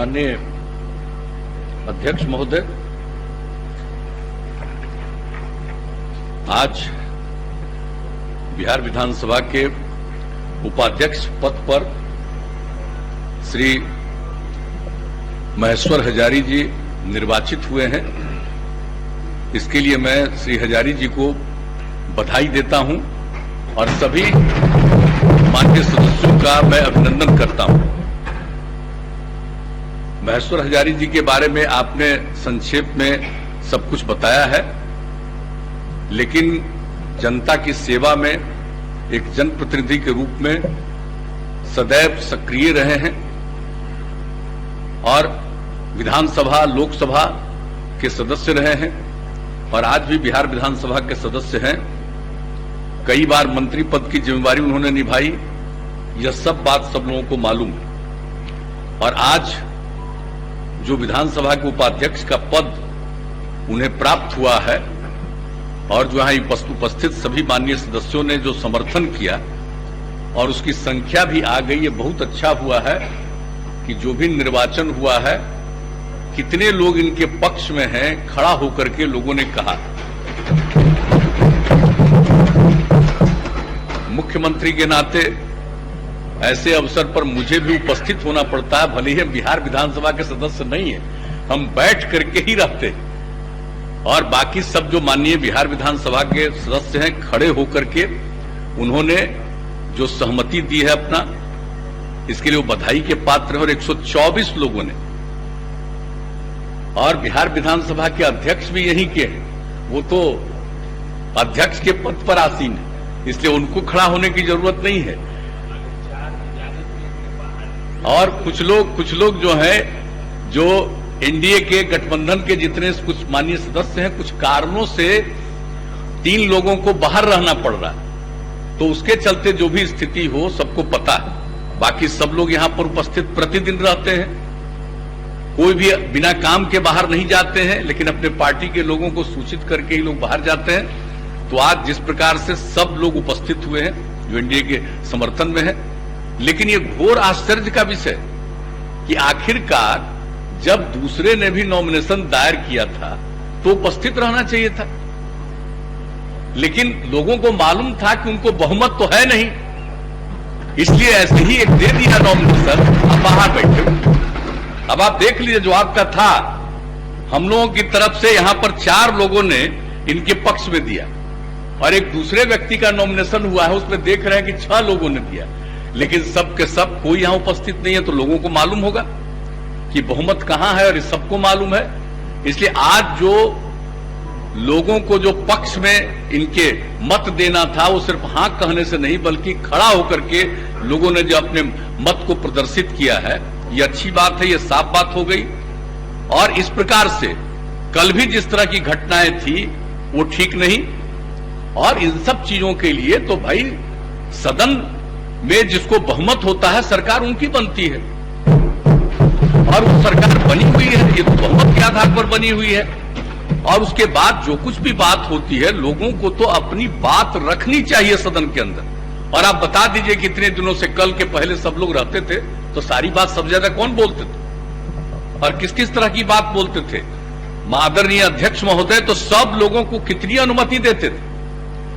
माननीय अध्यक्ष महोदय, आज बिहार विधानसभा के उपाध्यक्ष पद पर श्री महेश्वर हजारी जी निर्वाचित हुए हैं। इसके लिए मैं श्री हजारी जी को बधाई देता हूं और सभी माननीय सदस्यों का मैं अभिनंदन करता हूं। महेश्वर हजारी जी के बारे में आपने संक्षेप में सब कुछ बताया है, लेकिन जनता की सेवा में एक जनप्रतिनिधि के रूप में सदैव सक्रिय रहे हैं और विधानसभा लोकसभा के सदस्य रहे हैं और आज भी बिहार विधानसभा के सदस्य हैं। कई बार मंत्री पद की जिम्मेवारी उन्होंने निभाई, यह सब बात सब लोगों को मालूम है। और आज जो विधानसभा के उपाध्यक्ष का पद उन्हें प्राप्त हुआ है और जो यहां उपस्थित सभी माननीय सदस्यों ने जो समर्थन किया और उसकी संख्या भी आ गई, ये बहुत अच्छा हुआ है कि जो भी निर्वाचन हुआ है कितने लोग इनके पक्ष में हैं, खड़ा होकर के लोगों ने कहा। मुख्यमंत्री के नाते ऐसे अवसर पर मुझे भी उपस्थित होना पड़ता है, भले ही हम बिहार विधानसभा के सदस्य नहीं है, हम बैठ करके ही रहते हैं। और बाकी सब जो माननीय बिहार विधानसभा के सदस्य हैं, खड़े होकर के उन्होंने जो सहमति दी है अपना, इसके लिए वो बधाई के पात्र हैं। और 124 लोगों ने, और बिहार विधानसभा के अध्यक्ष भी यहीं के हैं, वो तो अध्यक्ष के पद पर आसीन है, इसलिए उनको खड़ा होने की जरूरत नहीं है। और कुछ लोग जो है, जो एनडीए के गठबंधन के जितने कुछ माननीय सदस्य हैं, कुछ कारणों से 3 लोगों को बाहर रहना पड़ रहा है, तो उसके चलते जो भी स्थिति हो सबको पता है। बाकी सब लोग यहां पर उपस्थित प्रतिदिन रहते हैं, कोई भी बिना काम के बाहर नहीं जाते हैं, लेकिन अपने पार्टी के लोगों को सूचित करके ही लोग बाहर जाते हैं। तो आज जिस प्रकार से सब लोग उपस्थित हुए हैं जो एनडीए के समर्थन में है, लेकिन ये घोर आश्चर्य का विषय कि आखिरकार जब दूसरे ने भी नॉमिनेशन दायर किया था तो उपस्थित रहना चाहिए था, लेकिन लोगों को मालूम था कि उनको बहुमत तो है नहीं, इसलिए ऐसे ही एक दे दिया नॉमिनेशन, अब बाहर बैठे। अब आप देख लीजिए, जो आपका था, हम लोगों की तरफ से यहां पर 4 लोगों ने इनके पक्ष में दिया और एक दूसरे व्यक्ति का नॉमिनेशन हुआ है, उसमें देख रहे हैं कि 6 लोगों ने दिया, लेकिन सब के सब कोई यहां उपस्थित नहीं है। तो लोगों को मालूम होगा कि बहुमत कहां है और इस सबको मालूम है। इसलिए आज जो लोगों को जो पक्ष में इनके मत देना था, वो सिर्फ हां कहने से नहीं बल्कि खड़ा होकर के लोगों ने जो अपने मत को प्रदर्शित किया है, ये अच्छी बात है, ये साफ बात हो गई। और इस प्रकार से कल भी जिस तरह की घटनाएं थी वो ठीक नहीं। और इन सब चीजों के लिए तो भाई सदन में जिसको बहुमत होता है, सरकार उनकी बनती है और वो सरकार बनी हुई है, ये तो बहुमत के आधार पर बनी हुई है। और उसके बाद जो कुछ भी बात होती है, लोगों को तो अपनी बात रखनी चाहिए सदन के अंदर। और आप बता दीजिए कि इतने दिनों से, कल के पहले सब लोग रहते थे, तो सारी बात सबसे ज्यादा कौन बोलते थे और किस किस तरह की बात बोलते थे? आदरणीय अध्यक्ष महोदय तो सब लोगों को कितनी अनुमति देते थे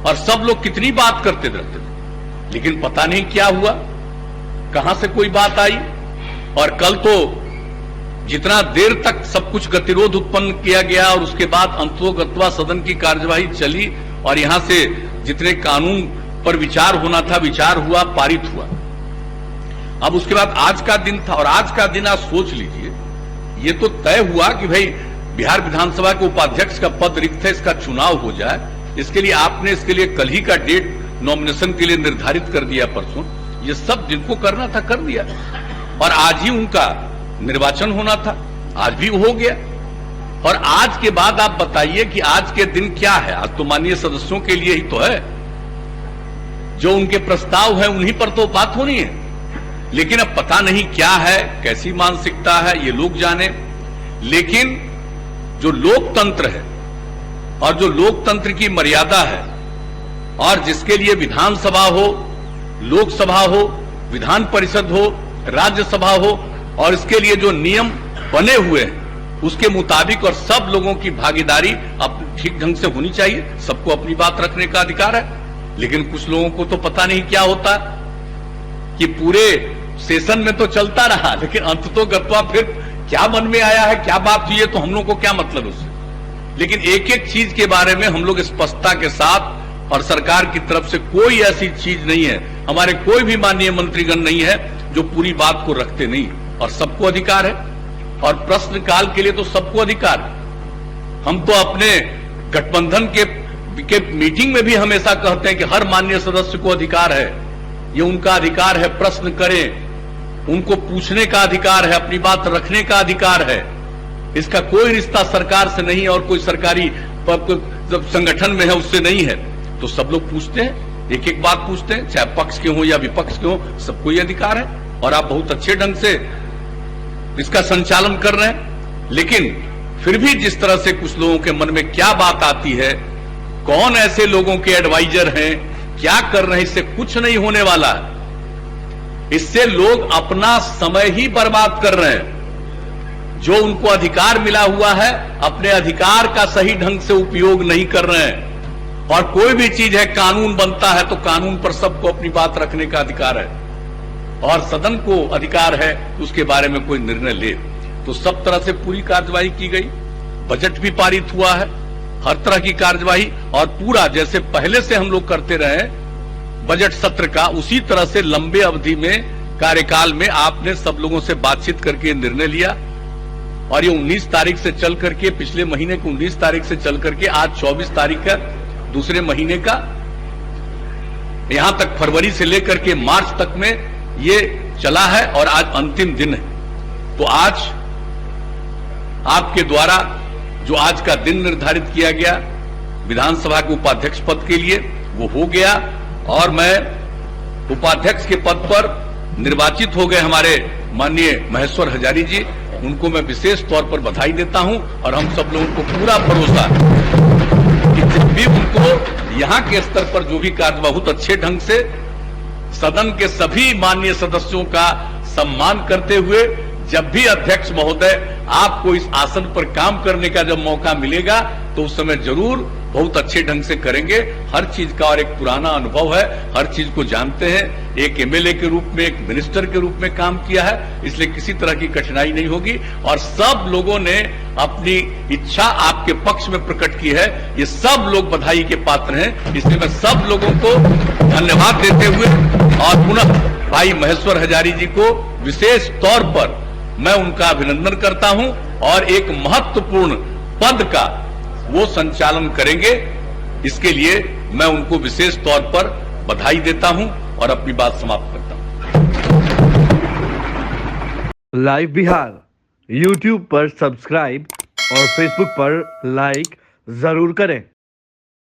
और सब लोग कितनी बात करते रहते थे, लेकिन पता नहीं क्या हुआ, कहां से कोई बात आई। और कल तो जितना देर तक सब कुछ गतिरोध उत्पन्न किया गया और उसके बाद अंततोगत्वा सदन की कार्यवाही चली और यहां से जितने कानून पर विचार होना था, विचार हुआ, पारित हुआ। अब उसके बाद आज का दिन था, और आज का दिन आप सोच लीजिए, ये तो तय हुआ कि भाई बिहार विधानसभा के उपाध्यक्ष का पद रिक्त है, इसका चुनाव हो जाए। इसके लिए आपने इसके लिए कल ही का डेट नॉमिनेशन के लिए निर्धारित कर दिया, परसों। ये सब जिनको करना था कर दिया और आज ही उनका निर्वाचन होना था, आज भी हो गया। और आज के बाद आप बताइए कि आज के दिन क्या है? आज तो माननीय सदस्यों के लिए ही तो है, जो उनके प्रस्ताव है उन्हीं पर तो बात होनी है। लेकिन अब पता नहीं क्या है, कैसी मानसिकता है, ये लोग जाने। लेकिन जो लोकतंत्र है और जो लोकतंत्र की मर्यादा है और जिसके लिए विधानसभा हो, लोकसभा हो, विधान परिषद हो, राज्यसभा हो, और इसके लिए जो नियम बने हुए हैं उसके मुताबिक और सब लोगों की भागीदारी ठीक ढंग से होनी चाहिए। सबको अपनी बात रखने का अधिकार है, लेकिन कुछ लोगों को तो पता नहीं क्या होता कि पूरे सेशन में तो चलता रहा, लेकिन अंततोगत्वा फिर क्या मन में आया है, क्या बात हुई है, तो हम लोग को क्या मतलब उससे। लेकिन एक एक चीज के बारे में हम लोग स्पष्टता के साथ, और सरकार की तरफ से कोई ऐसी चीज नहीं है, हमारे कोई भी माननीय मंत्रीगण नहीं है जो पूरी बात को रखते नहीं, और सबको अधिकार है, और प्रश्नकाल के लिए तो सबको अधिकार है। हम तो अपने गठबंधन के मीटिंग में भी हमेशा कहते हैं कि हर माननीय सदस्य को अधिकार है, ये उनका अधिकार है, प्रश्न करें, उनको पूछने का अधिकार है, अपनी बात रखने का अधिकार है। इसका कोई रिश्ता सरकार से नहीं है और कोई सरकारी जब संगठन में है उससे नहीं है। तो सब लोग पूछते हैं, एक एक बात पूछते हैं, चाहे पक्ष के हो या विपक्ष के हो, सबको ये अधिकार है, और आप बहुत अच्छे ढंग से इसका संचालन कर रहे हैं। लेकिन फिर भी जिस तरह से कुछ लोगों के मन में क्या बात आती है, कौन ऐसे लोगों के एडवाइजर हैं, क्या कर रहे हैं, इससे कुछ नहीं होने वाला है। इससे लोग अपना समय ही बर्बाद कर रहे हैं। जो उनको अधिकार मिला हुआ है, अपने अधिकार का सही ढंग से उपयोग नहीं कर रहे हैं। और कोई भी चीज है, कानून बनता है तो कानून पर सबको अपनी बात रखने का अधिकार है, और सदन को अधिकार है उसके बारे में कोई निर्णय ले। तो सब तरह से पूरी कार्यवाही की गई, बजट भी पारित हुआ है, हर तरह की कार्यवाही, और पूरा जैसे पहले से हम लोग करते रहे बजट सत्र का, उसी तरह से लंबे अवधि में कार्यकाल में आपने सब लोगों से बातचीत करके निर्णय लिया। और ये 19 तारीख से चल करके, पिछले महीने की 19 तारीख से चल करके आज 24 तारीख का दूसरे महीने का, यहां तक फरवरी से लेकर के मार्च तक में ये चला है, और आज अंतिम दिन है। तो आज आपके द्वारा जो आज का दिन निर्धारित किया गया विधानसभा के उपाध्यक्ष पद के लिए, वो हो गया, और मैं उपाध्यक्ष के पद पर निर्वाचित हो गए हमारे माननीय महेश्वर हजारी जी, उनको मैं विशेष तौर पर बधाई देता हूं। और हम सब लोगों को पूरा भरोसा कि जब भी उनको यहां के स्तर पर जो भी कार्य बहुत अच्छे ढंग से सदन के सभी माननीय सदस्यों का सम्मान करते हुए, जब भी अध्यक्ष महोदय आपको इस आसन पर काम करने का जब मौका मिलेगा तो उस समय जरूर बहुत अच्छे ढंग से करेंगे। हर चीज का और एक पुराना अनुभव है, हर चीज को जानते हैं, एक एमएलए के रूप में, एक मिनिस्टर के रूप में काम किया है, इसलिए किसी तरह की कठिनाई नहीं होगी। और सब लोगों ने अपनी इच्छा आपके पक्ष में प्रकट की है, ये सब लोग बधाई के पात्र हैं। इसलिए मैं सब लोगों को धन्यवाद देते हुए और पुनः भाई महेश्वर हजारी जी को विशेष तौर पर मैं उनका अभिनंदन करता हूं, और एक महत्वपूर्ण पद का वो संचालन करेंगे, इसके लिए मैं उनको विशेष तौर पर बधाई देता हूं और अपनी बात समाप्त करता हूं। लाइव बिहार YouTube पर सब्सक्राइब और Facebook पर लाइक जरूर करें।